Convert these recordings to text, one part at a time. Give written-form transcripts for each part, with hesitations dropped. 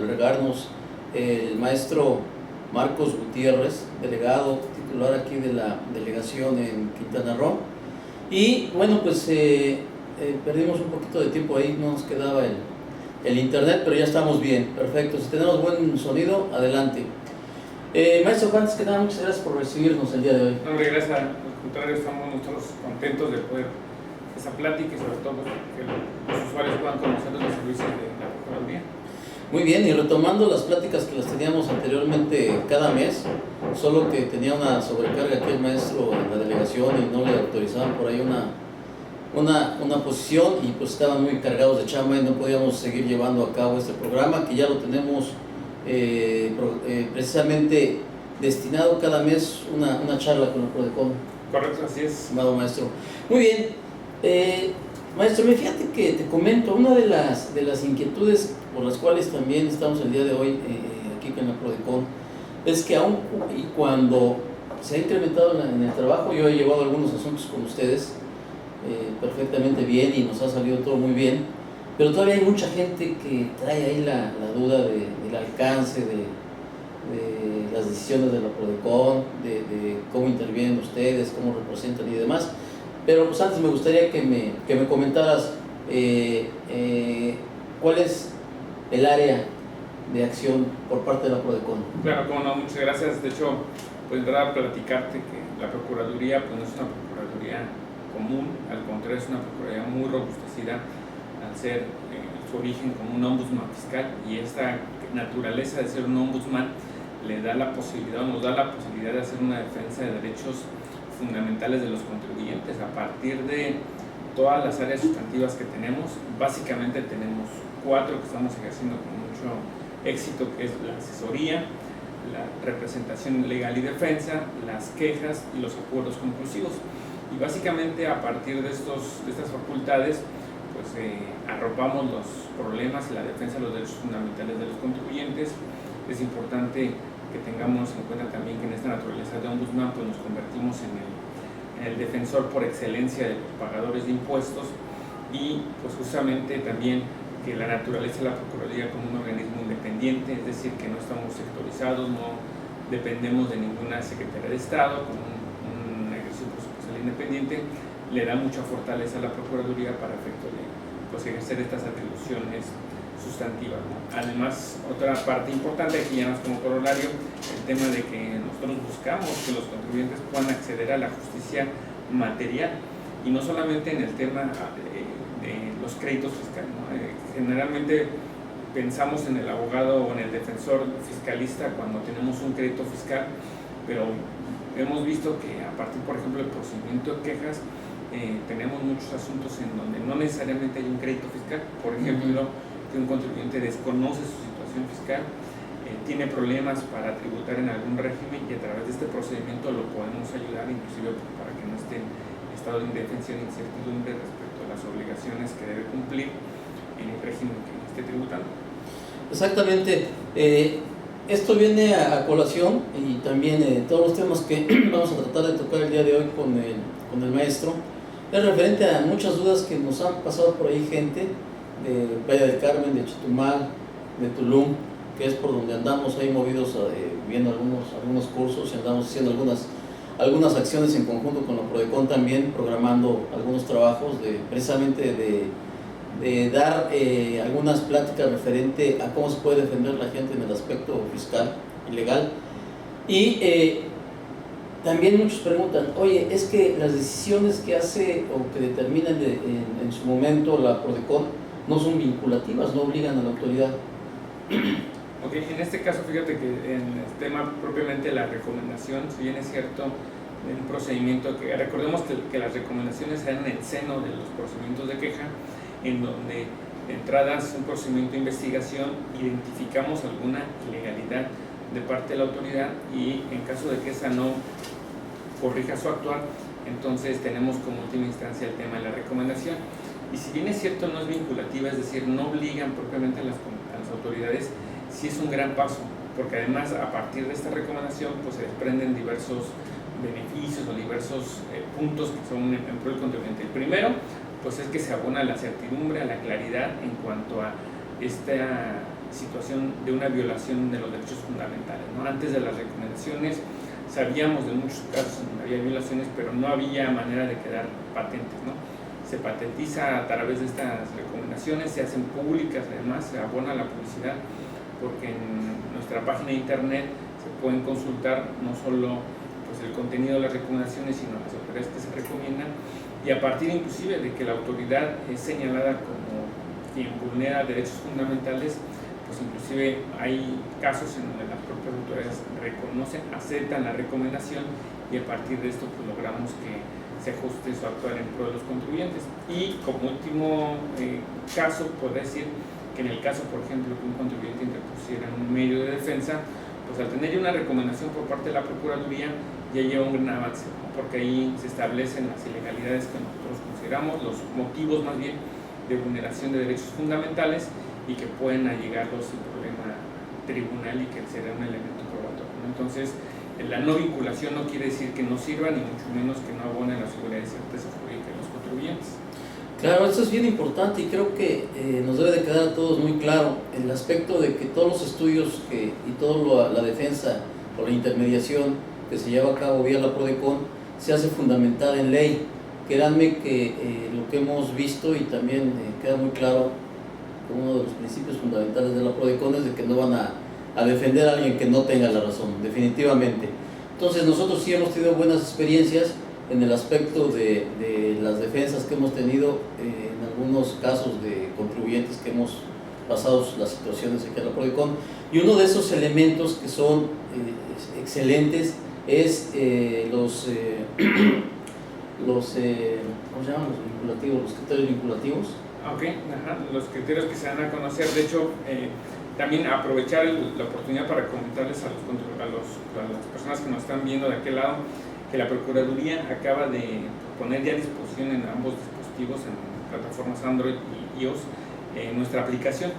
Regarnos el maestro Marcos Gutiérrez, delegado titular aquí de la delegación en Quintana Roo. Y bueno, pues perdimos un poquito de tiempo ahí, no nos quedaba el internet, pero ya estamos bien, perfecto. Si tenemos buen sonido, adelante. Maestro, antes que nada, muchas gracias por recibirnos el día de hoy. No, gracias, al contrario, estamos nosotros contentos de poder esa plática y sobre todo que los usuarios puedan conocer los servicios de la Procuraduría. Muy bien, y retomando las pláticas que las teníamos anteriormente cada mes, solo que tenía una sobrecarga aquí el maestro en la delegación y no le autorizaban por ahí una posición, y pues estaban muy cargados de chamba y no podíamos seguir llevando a cabo este programa, que ya lo tenemos precisamente destinado cada mes una charla con el PRODECON. Correcto, así es. Estimado maestro. Muy bien. Maestro, fíjate que te comento, una de las inquietudes por las cuales también estamos el día de hoy aquí con la PRODECON es que aún y cuando se ha incrementado en el trabajo, yo he llevado algunos asuntos con ustedes perfectamente bien y nos ha salido todo muy bien, pero todavía hay mucha gente que trae ahí la duda del alcance de las decisiones de la PRODECON, de cómo intervienen ustedes, cómo representan y demás. Pero pues antes me gustaría que me comentaras cuál es el área de acción por parte de la PRODECON. Claro, como no, muchas gracias. De hecho, pues entrar a platicarte que la Procuraduría pues no es una Procuraduría común, al contrario es una Procuraduría muy robustecida al ser su origen como un ombudsman fiscal, y esta naturaleza de ser un ombudsman le da la posibilidad, nos da la posibilidad de hacer una defensa de derechos fundamentales de los contribuyentes a partir de todas las áreas sustantivas que tenemos. Básicamente tenemos 4 que estamos ejerciendo con mucho éxito, que es la asesoría, la representación legal y defensa, las quejas y los acuerdos conclusivos. Y básicamente a partir de estas facultades pues arropamos los problemas y la defensa de los derechos fundamentales de los contribuyentes. Es importante que tengamos en cuenta también que en esta naturaleza de ombudsman pues nos convertimos en el defensor por excelencia de los pagadores de impuestos, y pues justamente también que la naturaleza de la Procuraduría como un organismo independiente, es decir, que no estamos sectorizados, no dependemos de ninguna Secretaría de Estado, con un ejercicio presupuestal independiente, le da mucha fortaleza a la Procuraduría para efecto de pues, ejercer estas atribuciones sustantivas, ¿no? Además, otra parte importante, aquí ya no es como corolario, el tema de que nosotros buscamos que los contribuyentes puedan acceder a la justicia material, y no solamente en el tema de los créditos fiscales, ¿no? Generalmente pensamos en el abogado o en el defensor fiscalista cuando tenemos un crédito fiscal, pero hemos visto que a partir, por ejemplo, del procedimiento de quejas, tenemos muchos asuntos en donde no necesariamente hay un crédito fiscal. Por ejemplo, que un contribuyente desconoce su situación fiscal, tiene problemas para tributar en algún régimen, y a través de este procedimiento lo podemos ayudar, inclusive para que no esté en estado de indefensión e incertidumbre respecto a las obligaciones que debe cumplir en el régimen que esté tributando. Exactamente. Esto viene a colación, y también todos los temas que vamos a tratar de tocar el día de hoy con el maestro es referente a muchas dudas que nos han pasado por ahí gente de Playa del Carmen, de Chetumal, de Tulum, que es por donde andamos ahí movidos viendo algunos cursos, y andamos haciendo algunas acciones en conjunto con la PRODECON también, programando algunos trabajos precisamente de dar algunas pláticas referente a cómo se puede defender la gente en el aspecto fiscal y legal. Y también muchos preguntan, oye, es que las decisiones que hace o que determinan en su momento la PRODECON no son vinculativas, no obligan a la autoridad. Ok, en este caso fíjate que en el tema propiamente de la recomendación, si bien es cierto, en un procedimiento que recordemos que las recomendaciones se dan en el seno de los procedimientos de queja, en donde de entrada es un procedimiento de investigación, identificamos alguna ilegalidad de parte de la autoridad, y en caso de que esa no corrija su actuar, entonces tenemos como última instancia el tema de la recomendación. Y si bien es cierto, no es vinculativa, es decir, no obligan propiamente a las autoridades, sí es un gran paso, porque además a partir de esta recomendación pues se desprenden diversos beneficios o diversos puntos que son en pro del contribuyente. El primero pues es que se abona a la certidumbre, a la claridad en cuanto a esta situación de una violación de los derechos fundamentales, ¿no? Antes de las recomendaciones sabíamos de muchos casos en donde había violaciones, pero no había manera de quedar patentes, ¿no? Se patentiza a través de estas recomendaciones, se hacen públicas, además se abona la publicidad, porque en nuestra página de internet se pueden consultar no solo pues, el contenido de las recomendaciones, sino las autoridades que se recomiendan, y a partir inclusive de que la autoridad es señalada como quien vulnera derechos fundamentales, pues inclusive hay casos en donde las propias autoridades reconocen, aceptan la recomendación, y a partir de esto pues logramos que se ajuste su actuar en pro de los contribuyentes. Y como último caso, podría decir que en el caso, por ejemplo, que un contribuyente interpusiera un medio de defensa, pues al tener ya una recomendación por parte de la Procuraduría, ya lleva un gran avance, ¿no? Porque ahí se establecen las ilegalidades que nosotros consideramos, los motivos más bien de vulneración de derechos fundamentales, y que pueden allegarlos sin problema tribunal y que será un elemento probatorio, ¿no? Entonces, la no vinculación no quiere decir que no sirva, ni mucho menos que no abone la seguridad y certeza jurídica de los contribuyentes. Claro, eso es bien importante, y creo que nos debe de quedar a todos muy claro el aspecto de que todos los estudios y toda la defensa o la intermediación que se lleva a cabo vía la PRODECON se hace fundamentada en ley. Créanme que lo que hemos visto, y también queda muy claro como uno de los principios fundamentales de la PRODECON, es de que no van a defender a alguien que no tenga la razón, definitivamente. Entonces nosotros sí hemos tenido buenas experiencias en el aspecto de las defensas que hemos tenido en algunos casos de contribuyentes que hemos pasado las situaciones aquí en la PRODECON, y uno de esos elementos que son excelentes es los ¿cómo se llaman? Los vinculativos, los criterios vinculativos. Ok, los criterios que se dan a conocer. De hecho, también aprovechar la oportunidad para comentarles a las personas que nos están viendo de aquel lado, que la Procuraduría acaba de poner ya a disposición en ambos dispositivos, en plataformas Android y iOS, nuestra aplicación.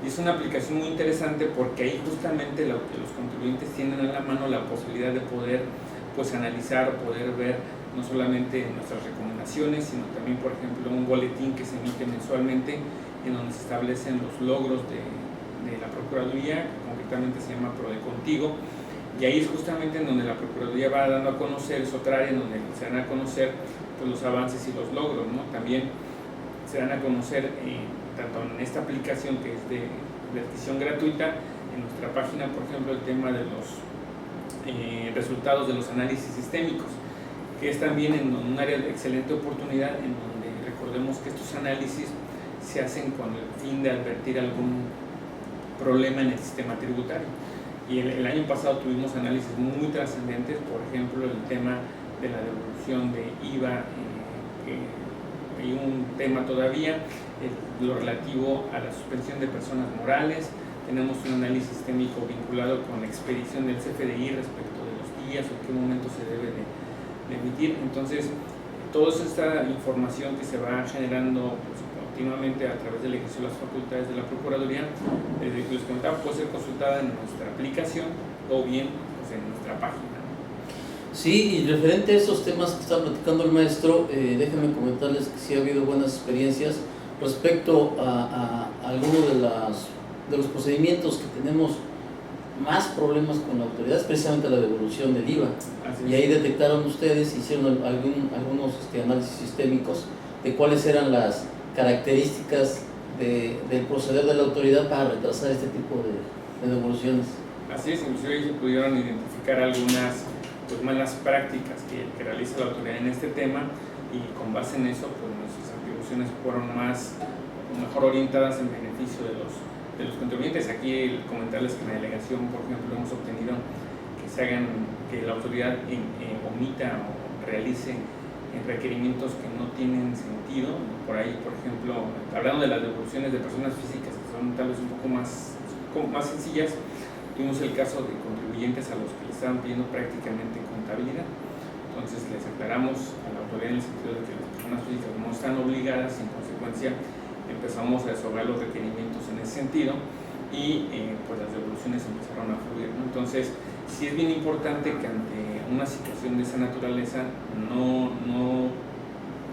Y es una aplicación muy interesante porque ahí justamente los contribuyentes tienen a la mano la posibilidad de poder pues, analizar, poder ver no solamente nuestras recomendaciones, sino también, por ejemplo, un boletín que se emite mensualmente en donde se establecen los logros de la Procuraduría, que concretamente se llama PRODECONtigo, y ahí es justamente en donde la Procuraduría va dando a conocer, es otra área en donde se dan a conocer pues, los avances y los logros, ¿no? También se dan a conocer, tanto en esta aplicación que es de adquisición gratuita, en nuestra página, por ejemplo, el tema de los resultados de los análisis sistémicos, que es también en un área de excelente oportunidad, en donde recordemos que estos análisis se hacen con el fin de advertir algún problema en el sistema tributario. Y el año pasado tuvimos análisis muy trascendentes, por ejemplo, el tema de la devolución de IVA, hay un tema todavía, lo relativo a la suspensión de personas morales. Tenemos un análisis sistémico vinculado con la expedición del CFDI respecto de los días o en qué momento se debe de emitir. Entonces, toda esta información que se va generando pues, continuamente a través del ejercicio de las facultades de la Procuraduría, les comentaba, puede ser consultada en nuestra aplicación o bien pues, en nuestra página. Sí, y referente a esos temas que está platicando el maestro, déjenme comentarles que sí ha habido buenas experiencias respecto a algunos de los procedimientos que tenemos más problemas con la autoridad, es precisamente la devolución del IVA. Y ahí detectaron ustedes, hicieron algunos análisis sistémicos de cuáles eran las características del proceder de la autoridad para retrasar este tipo de devoluciones. Así es, inclusive ahí se pudieron identificar algunas pues, malas prácticas que realiza la autoridad en este tema, y con base en eso pues, nuestras atribuciones fueron mejor orientadas en beneficio de los contribuyentes. Aquí comentarles que en la delegación, por ejemplo, hemos obtenido que la autoridad omita o realice requerimientos que no tienen sentido. Por ahí, por ejemplo, hablando de las devoluciones de personas físicas, que son tal vez un poco más sencillas, tuvimos el caso de contribuyentes a los que le estaban pidiendo prácticamente contabilidad. Entonces les aclaramos a la autoridad en el sentido de que las personas físicas no están obligadas, y en consecuencia empezamos a desahogar los requerimientos en ese sentido, y pues las devoluciones empezaron a fluir, ¿no? Entonces sí es bien importante que ante una situación de esa naturaleza no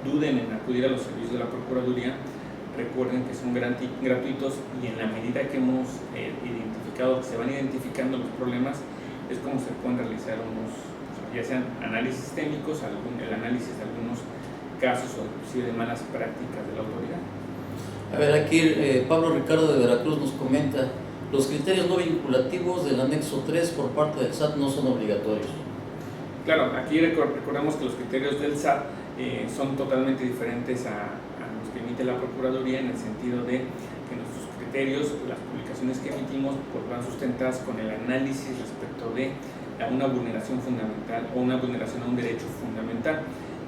duden en acudir a los servicios de la Procuraduría recuerden que son gratuitos, y en la medida que hemos identificado, que se van identificando los problemas, es como se pueden realizar ya sean análisis sistémicos, el análisis de algunos casos o inclusive de malas prácticas de la autoridad. A ver, aquí Pablo Ricardo de Veracruz nos comenta: los criterios no vinculativos del anexo 3 por parte del SAT no son obligatorios. Claro, aquí recordemos que los criterios del SAT son totalmente diferentes a los que emite la Procuraduría, en el sentido de que nuestros criterios, las publicaciones que emitimos, pues van sustentadas con el análisis respecto de una vulneración fundamental o una vulneración a un derecho fundamental.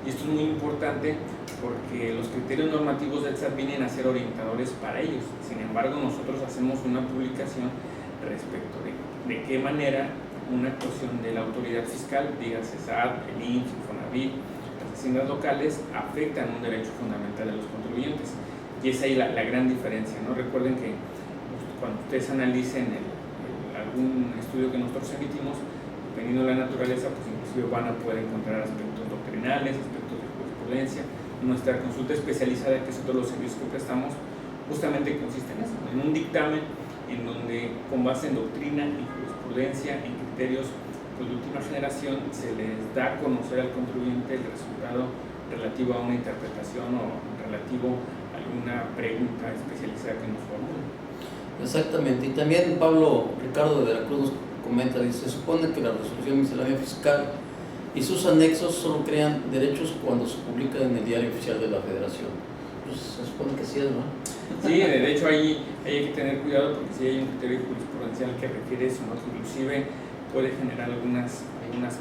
Y esto es muy importante porque los criterios normativos del SAT vienen a ser orientadores para ellos. Sin embargo, nosotros hacemos una publicación respecto de qué manera una actuación de la autoridad fiscal, dígase SAT, el IMSS, Infonavit, las haciendas locales, afectan un derecho fundamental de los contribuyentes. Y es ahí la gran diferencia, ¿no? Recuerden que cuando ustedes analicen algún estudio que nosotros emitimos, dependiendo de la naturaleza, pues inclusive van a poder encontrar aspectos doctrinales, aspectos de jurisprudencia. Nuestra consulta especializada, que es todos los servicios que prestamos, justamente consiste en eso, en un dictamen en donde, con base en doctrina, en jurisprudencia, en criterios pues, de última generación, se les da a conocer al contribuyente el resultado relativo a una interpretación o relativo a alguna pregunta especializada que nos formule. Exactamente. Y también Pablo Ricardo de Veracruz nos comenta, dice: se supone que la resolución miscelánea fiscal y sus anexos solo crean derechos cuando se publican en el Diario Oficial de la Federación. Pues se supone que sí es, ¿no? Sí, de hecho ahí hay que tener cuidado, porque sí hay un criterio jurisprudencial que requiere eso, ¿no? Que inclusive puede generar algunas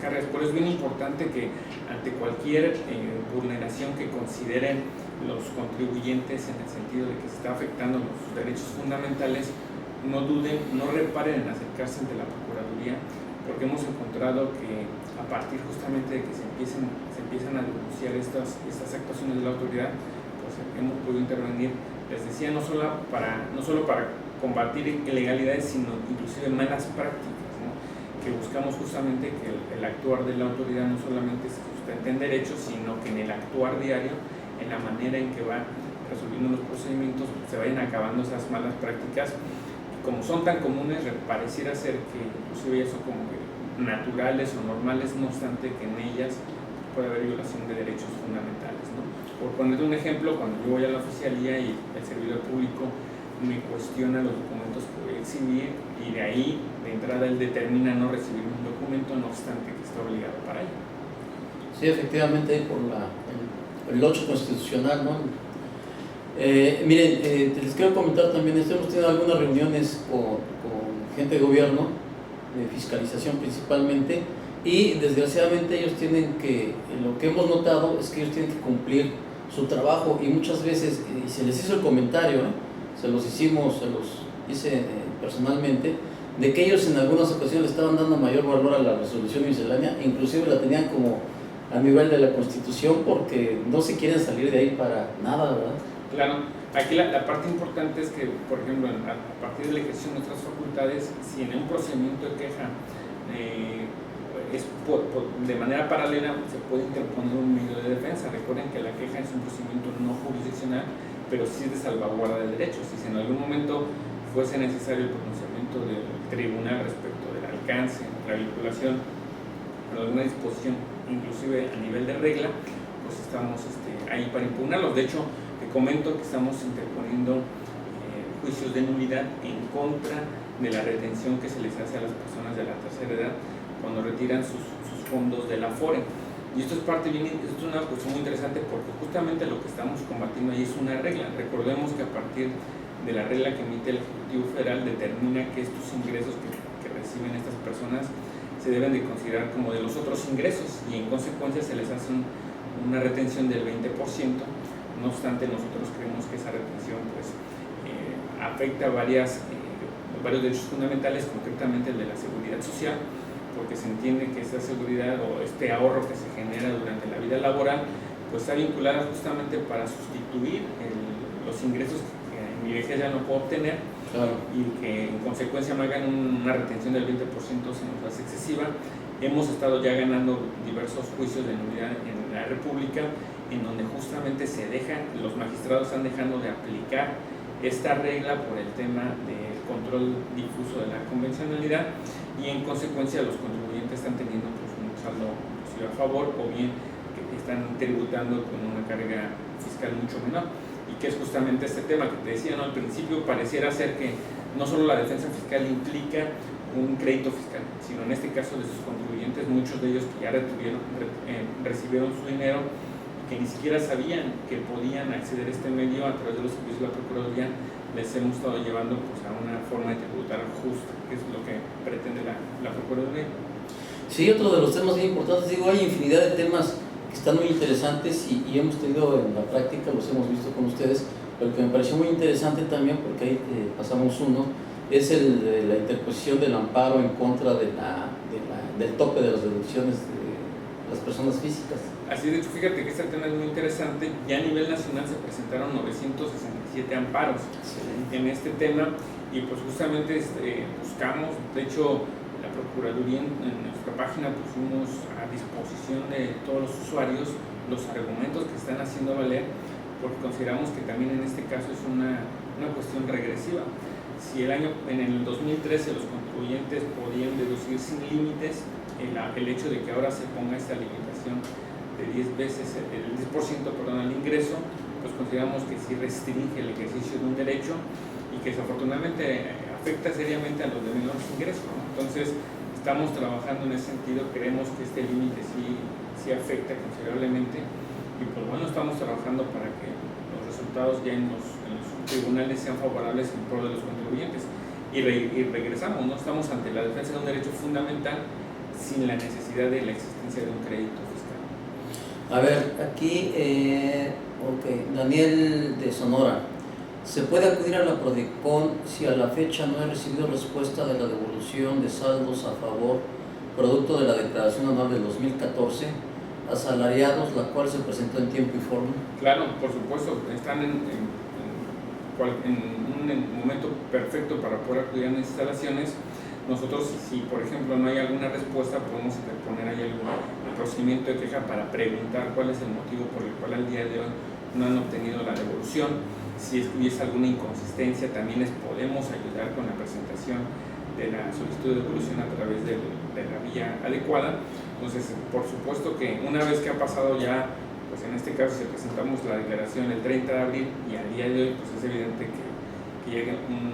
cargas. Por eso es bien importante que ante cualquier vulneración que consideren los contribuyentes, en el sentido de que se está afectando los derechos fundamentales, no duden, no reparen en acercarse ante la Procuraduría, porque hemos encontrado que a partir justamente de que se empiezan a denunciar estas actuaciones de la autoridad, pues hemos podido intervenir, les decía, no solo para combatir ilegalidades, sino inclusive malas prácticas, ¿no? Que buscamos justamente que el actuar de la autoridad no solamente se sustente en derechos, sino que en el actuar diario, en la manera en que va resolviendo los procedimientos, se vayan acabando esas malas prácticas. Como son tan comunes, pareciera ser que inclusive ya son como que naturales o normales, no obstante que en ellas puede haber violación de derechos fundamentales, ¿no? Por poner un ejemplo, cuando yo voy a la oficialía y el servidor público me cuestiona los documentos que voy a exhibir, y de ahí de entrada él determina no recibir un documento, no obstante que está obligado para ello. Sí, efectivamente, por el 8 constitucional, ¿no? Miren, les quiero comentar también, hemos tenido algunas reuniones con gente de gobierno, de fiscalización principalmente, y desgraciadamente ellos tienen que, lo que hemos notado es que ellos tienen que cumplir su trabajo, y muchas veces, y se les hizo el comentario, se los hice personalmente, de que ellos en algunas ocasiones le estaban dando mayor valor a la resolución miscelánea, inclusive la tenían como a nivel de la Constitución, porque no se quieren salir de ahí para nada, ¿verdad? Claro, aquí la parte importante es que, por ejemplo, a partir del ejercicio de nuestras facultades, si en un procedimiento de queja de manera paralela se puede interponer un medio de defensa. Recuerden que la queja es un procedimiento no jurisdiccional, pero sí es de salvaguarda de derechos. Y si en algún momento fuese necesario el pronunciamiento del tribunal respecto del alcance, la vinculación o alguna disposición, inclusive a nivel de regla, pues estamos ahí para impugnarlos. De hecho, te comento que estamos interponiendo juicios de nulidad en contra de la retención que se les hace a las personas de la tercera edad cuando retiran sus fondos de la Afore. Y esto es una cuestión muy interesante, porque justamente lo que estamos combatiendo ahí es una regla. Recordemos que a partir de la regla que emite el Ejecutivo Federal, determina que estos ingresos que reciben estas personas se deben de considerar como de los otros ingresos, y en consecuencia se les hace una retención del 20%. No obstante, nosotros creemos que esa retención pues, afecta varios derechos fundamentales, concretamente el de la seguridad social, porque se entiende que esa seguridad o este ahorro que se genera durante la vida laboral pues está vinculada justamente para sustituir los ingresos que en mi vejez ya no puedo obtener. Claro. Y que en consecuencia me hagan una retención del 20% se nos hace excesiva. Hemos estado ya ganando diversos juicios de nulidad en la República, en donde justamente los magistrados están dejando de aplicar esta regla por el tema del control difuso de la convencionalidad, y en consecuencia los contribuyentes están teniendo pues, un saldo a favor, o bien que están tributando con una carga fiscal mucho menor, y que es justamente este tema que te decía, ¿no? Al principio pareciera ser que no solo la defensa fiscal implica un crédito fiscal, sino en este caso de sus contribuyentes, muchos de ellos que ya recibieron su dinero, que ni siquiera sabían que podían acceder a este medio a través de los servicios de la Procuraduría, les hemos estado llevando pues, a una forma de tributar justa, que es lo que pretende la Procuraduría. Sí, otro de los temas bien importantes, digo, hay infinidad de temas que están muy interesantes y hemos tenido en la práctica, los hemos visto con ustedes, pero el que me pareció muy interesante también, porque ahí pasamos uno, es la interposición del amparo en contra del tope de las deducciones de las personas físicas. Así de hecho, fíjate que este tema es muy interesante. Ya a nivel nacional se presentaron 967 amparos en este tema, y pues justamente buscamos, de hecho la Procuraduría en nuestra página pusimos a disposición de todos los usuarios los argumentos que están haciendo valer, porque consideramos que también en este caso es una cuestión regresiva. Si en el 2013 los contribuyentes podían deducir sin límites, el hecho de que ahora se ponga esta limitación de 10 veces el 10% al ingreso, pues consideramos que sí restringe el ejercicio de un derecho y que desafortunadamente afecta seriamente a los de menores ingresos, ¿no? Entonces estamos trabajando en ese sentido, creemos que este límite sí afecta considerablemente, y pues bueno, estamos trabajando para que los resultados ya en los tribunales sean favorables en pro de los contribuyentes, y regresamos, ¿no? Estamos ante la defensa de un derecho fundamental sin la necesidad de la existencia de un crédito fiscal. A ver, aquí, Daniel de Sonora, ¿se puede acudir a la Prodecon si a la fecha no he recibido respuesta de la devolución de saldos a favor producto de la declaración anual del 2014, asalariados, la cual se presentó en tiempo y forma? Claro, por supuesto, están en un momento perfecto para poder acudir a las instalaciones. Nosotros, si por ejemplo no hay alguna respuesta, podemos interponer ahí el procedimiento de queja para preguntar cuál es el motivo por el cual al día de hoy no han obtenido la devolución. Si hubiese alguna inconsistencia, también les podemos ayudar con la presentación de la solicitud de devolución a través de la vía adecuada. Entonces, por supuesto que una vez que ha pasado ya, pues en este caso si presentamos la declaración el 30 de abril y al día de hoy, pues es evidente que llegue un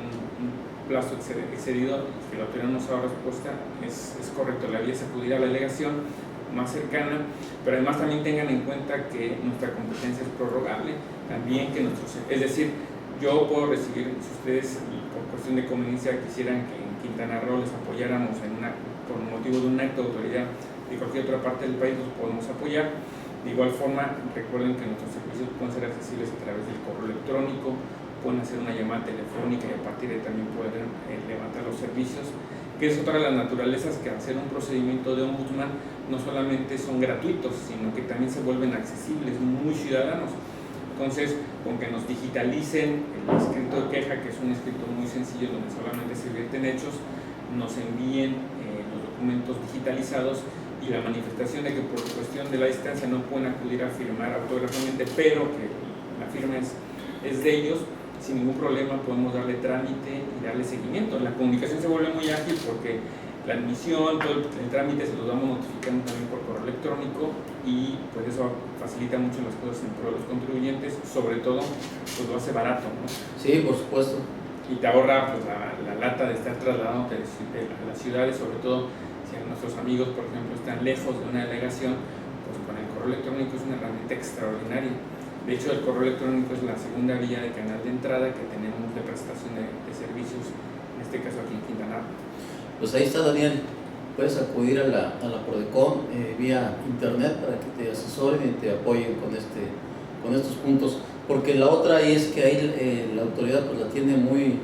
plazo excedido y que la autoridad nos haga respuesta, es correcto. La vía es acudir a la delegación más cercana, pero además también tengan en cuenta que nuestra competencia es prorrogable, también que es decir, yo puedo recibir, si ustedes por cuestión de conveniencia quisieran que en Quintana Roo les apoyáramos por motivo de un acto de autoridad de cualquier otra parte del país, los podemos apoyar. De igual forma, recuerden que nuestros servicios pueden ser accesibles a través del correo electrónico, pueden hacer una llamada telefónica y a partir de ahí también pueden levantar los servicios, que es otra de las naturalezas que hacer un procedimiento de ombudsman no solamente son gratuitos, sino que también se vuelven accesibles, muy ciudadanos. Entonces, con que nos digitalicen el escrito de queja, que es un escrito muy sencillo donde solamente se vierten hechos, nos envíen los documentos digitalizados y la manifestación de que por cuestión de la distancia no pueden acudir a firmar autógrafamente, pero que la firma es de ellos, sin ningún problema podemos darle trámite y darle seguimiento. La comunicación se vuelve muy ágil porque la admisión, todo el trámite se los vamos notificando también por correo electrónico, y pues eso facilita mucho las cosas en pro de los contribuyentes, sobre todo pues lo hace barato, ¿no? Sí, por supuesto. Y te ahorra pues la lata de estar trasladándote a las ciudades, sobre todo si nuestros amigos, por ejemplo, están lejos de una delegación, pues con el correo electrónico es una herramienta extraordinaria. De hecho, el correo electrónico es la segunda vía de canal de entrada que tenemos de prestación de servicios, en este caso aquí en Quintana Roo. Pues ahí está, Daniel, puedes acudir a la Prodecon vía internet para que te asesoren y te apoyen con estos puntos, porque la otra ahí es que ahí la autoridad pues la tiene muy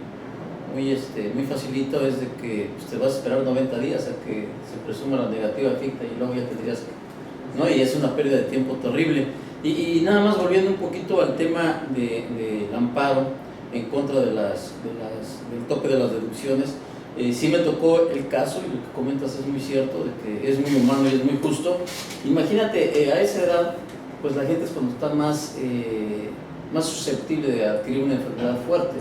facilito, es de que pues, te vas a esperar 90 días a que se presuma la negativa ficta y luego ya tendrías que, ¿no? Y es una pérdida de tiempo terrible. Y nada más volviendo un poquito al tema del amparo en contra del tope de las deducciones, sí me tocó el caso, y lo que comentas es muy cierto, de que es muy humano y es muy justo. Imagínate, a esa edad, pues la gente es cuando está más susceptible de adquirir una enfermedad fuerte.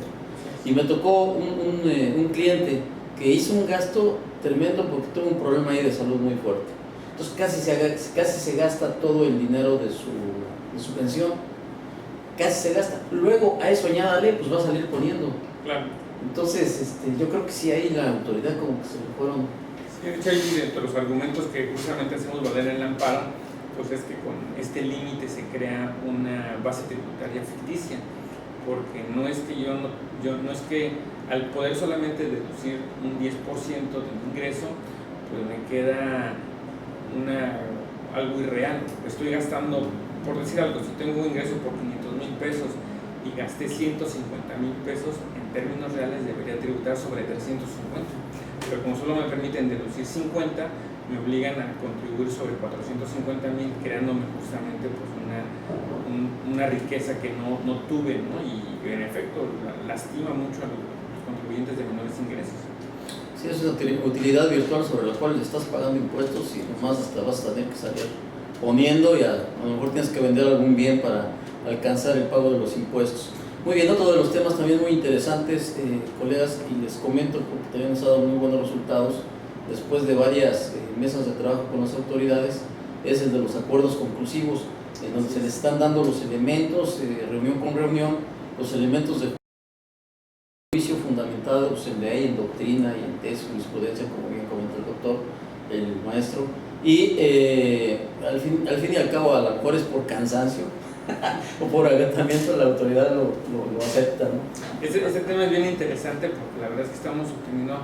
Y me tocó un cliente que hizo un gasto tremendo porque tuvo un problema ahí de salud muy fuerte. Entonces casi se gasta todo el dinero de su pensión, casi se gasta. Luego a eso añádale, pues va a salir poniendo. Claro. Entonces yo creo que sí ahí la autoridad como que se le fueron. Sí, de hecho ahí dentro de los argumentos que justamente hacemos valer en el amparo, pues es que con este límite se crea una base tributaria ficticia, porque no es que al poder solamente deducir un 10% de mi ingreso, pues me queda algo irreal. Estoy gastando, por decir algo, si tengo un ingreso por 500,000 pesos y gasté 150,000 pesos, en términos reales debería tributar sobre 350, pero como solo me permiten deducir 50, me obligan a contribuir sobre 450,000, creándome justamente pues una riqueza que no tuve, ¿no? Y en efecto lastima mucho a los contribuyentes de menores ingresos. Sí, es una utilidad virtual sobre la cual le estás pagando impuestos y nomás hasta vas a tener que salir poniendo y a lo mejor tienes que vender algún bien para alcanzar el pago de los impuestos. Muy bien, otro de los temas también muy interesantes, colegas, y les comento porque también nos ha dado muy buenos resultados después de varias mesas de trabajo con las autoridades, es el de los acuerdos conclusivos, en donde se les están dando los elementos, reunión con reunión, los elementos de juicio fundamentados en ley, en doctrina y en tesis, jurisprudencia, como bien comentó el doctor, el maestro, y al fin y al cabo, a lo mejor es por cansancio o por agotamiento, la autoridad lo acepta, ¿no? Este tema es bien interesante porque la verdad es que estamos obteniendo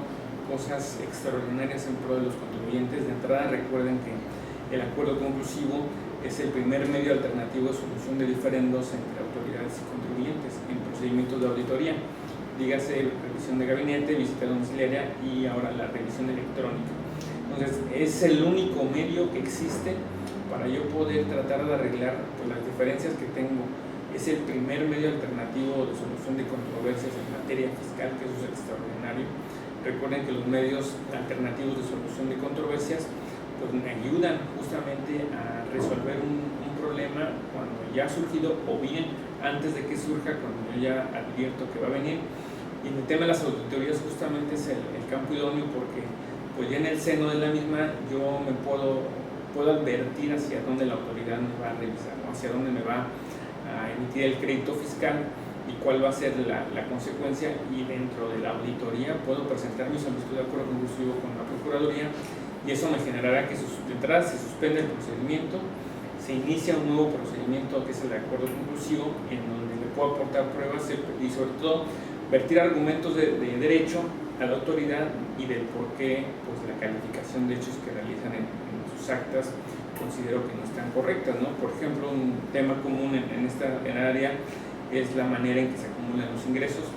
cosas extraordinarias en pro de los contribuyentes. De entrada, recuerden que el acuerdo conclusivo es el primer medio alternativo de solución de diferendos entre autoridades y contribuyentes en procedimientos de auditoría, dígase revisión de gabinete, visita domiciliaria y ahora la revisión electrónica. Entonces es el único medio que existe para yo poder tratar de arreglar pues, las diferencias que tengo. Es el primer medio alternativo de solución de controversias en materia fiscal, que eso es extraordinario. Recuerden que los medios alternativos de solución de controversias pues, me ayudan justamente a resolver un problema cuando ya ha surgido o bien antes de que surja, cuando yo ya advierto que va a venir. Y en el tema de las auditorías justamente es el campo idóneo porque pues ya en el seno de la misma yo me puedo advertir hacia dónde la autoridad me va a revisar, ¿no? Hacia dónde me va a emitir el crédito fiscal y cuál va a ser la consecuencia, y dentro de la auditoría puedo presentar mi solicitud de acuerdo conclusivo con la Procuraduría y eso me generará que de entrada se suspende el procedimiento, se inicia un nuevo procedimiento que es el acuerdo conclusivo en donde le puedo aportar pruebas y sobre todo vertir argumentos de derecho a la autoridad y del por qué pues, la calificación de hechos que realizan en sus actas considero que no están correctas, ¿no? Por ejemplo, un tema común en esta área es la manera en que se acumulan los ingresos.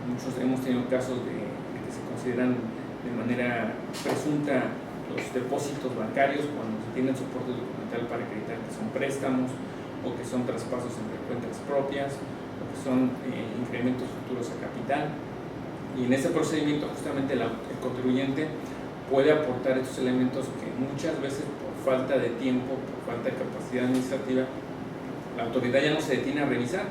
Muchos hemos tenido casos de que se consideran de manera presunta los depósitos bancarios cuando se tiene soporte documental para acreditar que son préstamos o que son traspasos entre cuentas propias o que son incrementos futuros a capital. Y en ese procedimiento justamente el contribuyente puede aportar estos elementos que muchas veces por falta de tiempo, por falta de capacidad administrativa, la autoridad ya no se detiene a revisar.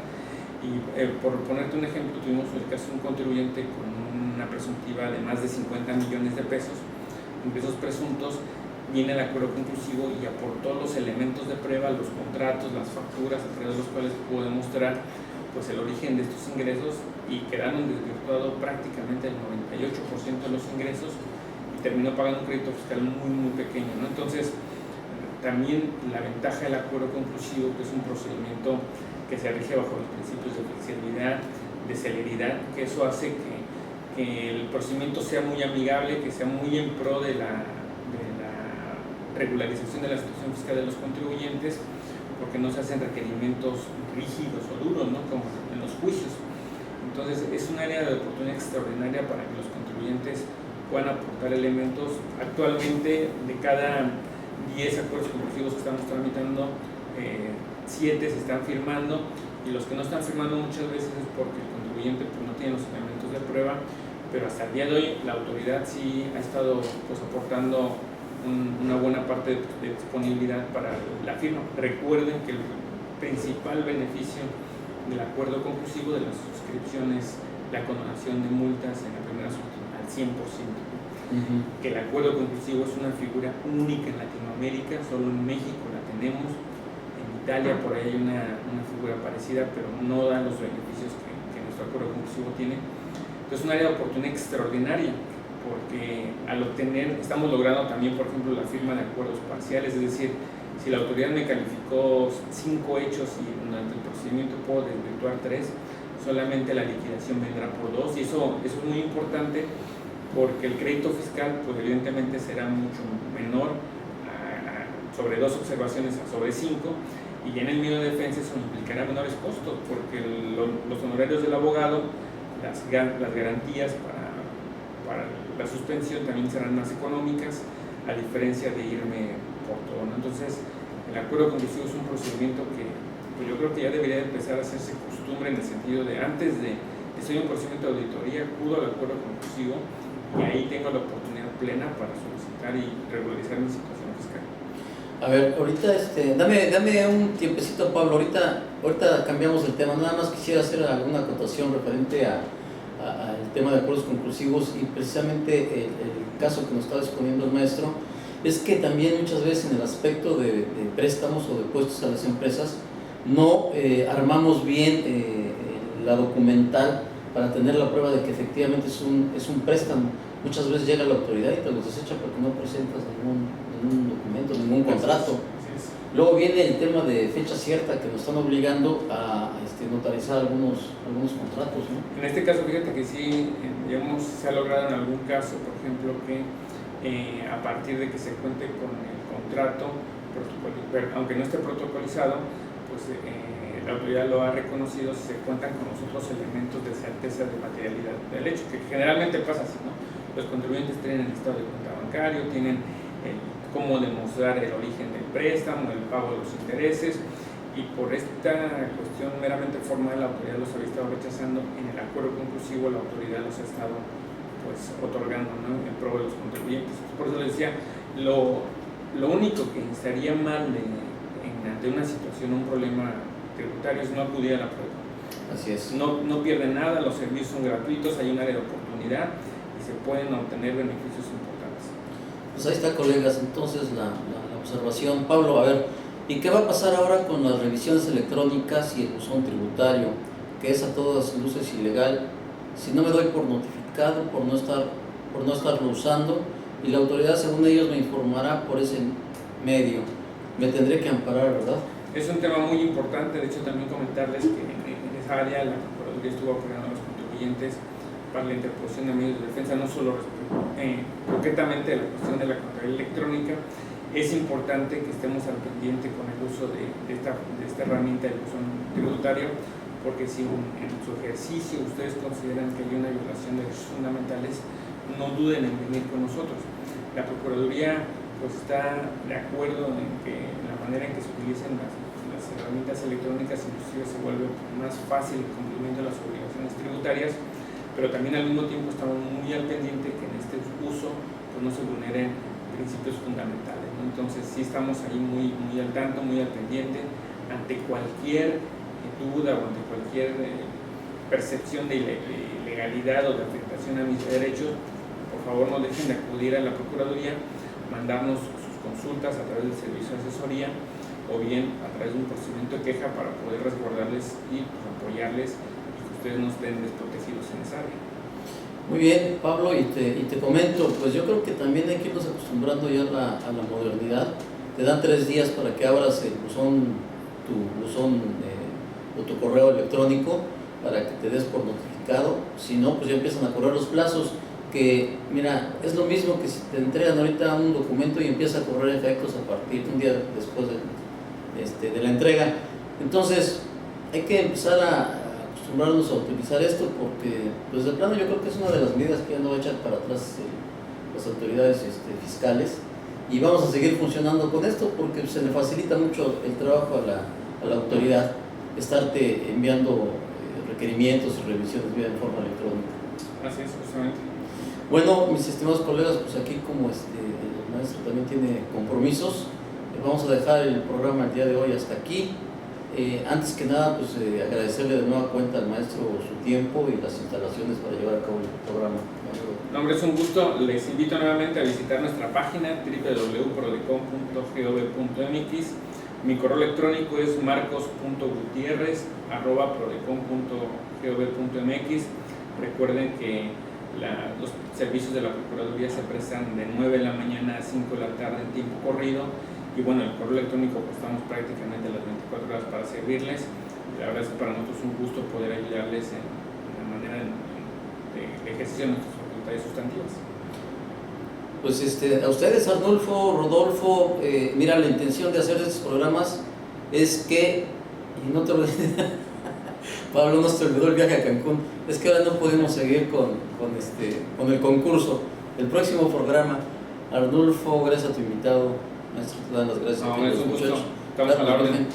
Y por ponerte un ejemplo, tuvimos el caso de un contribuyente con una presuntiva de más de 50 millones de pesos, ingresos presuntos, viene el acuerdo conclusivo y aportó los elementos de prueba, los contratos, las facturas, a través de los cuales pudo demostrar pues, el origen de estos ingresos y quedaron desvirtuados prácticamente el 98% de los ingresos y terminó pagando un crédito fiscal muy, muy pequeño, ¿no? Entonces, también la ventaja del acuerdo conclusivo, que es un procedimiento que se rige bajo los principios de flexibilidad, de celeridad, que eso hace que el procedimiento sea muy amigable, que sea muy en pro de la regularización de la situación fiscal de los contribuyentes, porque no se hacen requerimientos rígidos o duros, ¿no? Como en los juicios. Entonces es un área de oportunidad extraordinaria para que los contribuyentes puedan aportar elementos. Actualmente de cada 10 acuerdos conclusivos que estamos tramitando, 7 se están firmando, y los que no están firmando muchas veces es porque el contribuyente pues, no tiene los elementos de prueba, pero hasta el día de hoy la autoridad sí ha estado pues, aportando una buena parte de disponibilidad para la firma. Recuerden que principal beneficio del acuerdo conclusivo de las suscripciones, la condonación de multas en la primera suscripción al 100%. Que el acuerdo conclusivo es una figura única en Latinoamérica, solo en México la tenemos, en Italia por ahí hay una figura parecida, pero no da los beneficios que nuestro acuerdo conclusivo tiene. Entonces es un área de oportunidad extraordinaria, porque al obtener, estamos logrando también, por ejemplo, la firma de acuerdos parciales, es decir, si la autoridad me calificó 5 hechos y durante el procedimiento puedo desvirtuar 3, solamente la liquidación vendrá por 2, y eso es muy importante, porque el crédito fiscal pues evidentemente será mucho menor sobre 2 observaciones a sobre 5, y en el medio de defensa eso implicará menores costos, porque los honorarios del abogado, las garantías para la suspensión también serán más económicas, a diferencia de irme por todo, ¿no? Entonces el acuerdo conclusivo es un procedimiento que pues yo creo que ya debería empezar a hacerse costumbre, en el sentido de antes de estoy en un procedimiento de auditoría, acudo al acuerdo conclusivo y ahí tengo la oportunidad plena para solicitar y regularizar mi situación fiscal. A ver, ahorita dame un tiempecito, Pablo, ahorita cambiamos el tema, nada más quisiera hacer alguna acotación referente al tema de acuerdos conclusivos, y precisamente el caso que nos estaba exponiendo el maestro es que también muchas veces en el aspecto de préstamos o de puestos a las empresas no armamos bien la documental para tener la prueba de que efectivamente es un préstamo. Muchas veces llega la autoridad y te los desecha porque no presentas ningún documento, ningún contrato. Luego viene el tema de fecha cierta, que nos están obligando a notarizar algunos contratos, ¿no? En este caso, fíjate que sí, digamos, se ha logrado en algún caso, por ejemplo, que a partir de que se cuente con el contrato, aunque no esté protocolizado, pues la autoridad lo ha reconocido si se cuentan con los otros elementos de certeza de materialidad del hecho, que generalmente pasa así, ¿no? Los contribuyentes tienen el estado de cuenta bancario, tienen cómo demostrar el origen del préstamo, el pago de los intereses, y por esta cuestión meramente formal la autoridad los había estado rechazando. En el acuerdo conclusivo la autoridad los ha estado pues otorgando, ¿no?, en pro de los contribuyentes. Por eso les decía, lo único que estaría mal ante una situación, un problema tributario, es no acudir a la prueba. Así es. No pierden nada, los servicios son gratuitos, hay un área de oportunidad y se pueden obtener beneficios importantes. Pues ahí está, colegas, entonces la observación. Pablo, a ver, ¿y qué va a pasar ahora con las revisiones electrónicas y el buzón tributario, que es a todas luces ilegal? Si no me doy por notificado, por no estarlo usando, y la autoridad, según ellos, me informará por ese medio, me tendré que amparar, ¿verdad? Es un tema muy importante. De hecho, también comentarles que en esa área la Procuraduría estuvo apoyando a los contribuyentes para la interposición de medios de defensa, no solo concretamente la cuestión de la contabilidad electrónica. Es importante que estemos al pendiente con el uso de esta herramienta del buzón tributario, porque si en su ejercicio ustedes consideran que hay una violación de derechos fundamentales, no duden en venir con nosotros. La Procuraduría pues está de acuerdo en que la manera en que se utilicen las herramientas electrónicas inclusive se vuelve más fácil el cumplimiento de las obligaciones tributarias, pero también al mismo tiempo estamos muy al pendiente que en este uso pues no se vulneren principios fundamentales, ¿no? Entonces sí estamos ahí muy al tanto, muy al pendiente ante cualquier duda o ante cualquier percepción de ilegalidad o de afectación a mis derechos. Por favor, no dejen de acudir a la Procuraduría, mandarnos sus consultas a través del servicio de asesoría o bien a través de un procedimiento de queja para poder resguardarles y apoyarles y que ustedes no estén desprotegidos en esa área. Muy bien, Pablo, y te comento, pues yo creo que también hay que irnos acostumbrando ya a la modernidad. Te dan 3 días para que abras tu buzón o tu correo electrónico para que te des por notificado. Si no, pues ya empiezan a correr los plazos, que mira, es lo mismo que si te entregan ahorita un documento y empieza a correr efectos a partir de un día después de la entrega. Entonces hay que empezar a acostumbrarnos a utilizar esto, porque pues de plano yo creo que es una de las medidas que ya no va a echar para atrás las autoridades fiscales, y vamos a seguir funcionando con esto porque se le facilita mucho el trabajo a la autoridad estarte enviando requerimientos y revisiones vía de forma electrónica. Así es, justamente. Bueno, mis estimados colegas, pues aquí como el maestro también tiene compromisos, vamos a dejar el programa el día de hoy hasta aquí. Antes que nada, pues agradecerle de nueva cuenta al maestro su tiempo y las instalaciones para llevar a cabo el programa. No, hombre, es un gusto. Les invito nuevamente a visitar nuestra página www.prodecon.gov.mx. Mi correo electrónico es marcos.gutierrez@prodecon.gov.mx. Recuerden que los servicios de la Procuraduría se prestan de 9 de la mañana a 5 de la tarde en tiempo corrido. Y bueno, el correo electrónico, pues estamos prácticamente las 24 horas para servirles. La verdad es que para nosotros es un gusto poder ayudarles en la manera de ejercicio de nuestras facultades sustantivas. Pues a ustedes, Arnulfo, Rodolfo, mira, la intención de hacer estos programas es que, y no te olvides, Pablo nos olvidó el viaje a Cancún, es que ahora no podemos seguir con el concurso. El próximo programa, Arnulfo, gracias a tu invitado, maestro, te dan las gracias. No, es un gusto, estamos a la orden.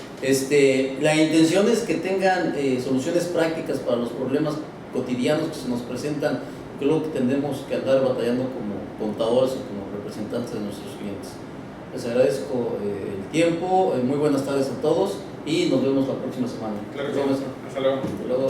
La intención es que tengan soluciones prácticas para los problemas cotidianos que se nos presentan, que luego tendremos que andar batallando como contadores o como representantes de nuestros clientes. Les agradezco el tiempo, muy buenas tardes a todos y nos vemos la próxima semana. Claro que sí. Hasta luego. Hasta luego.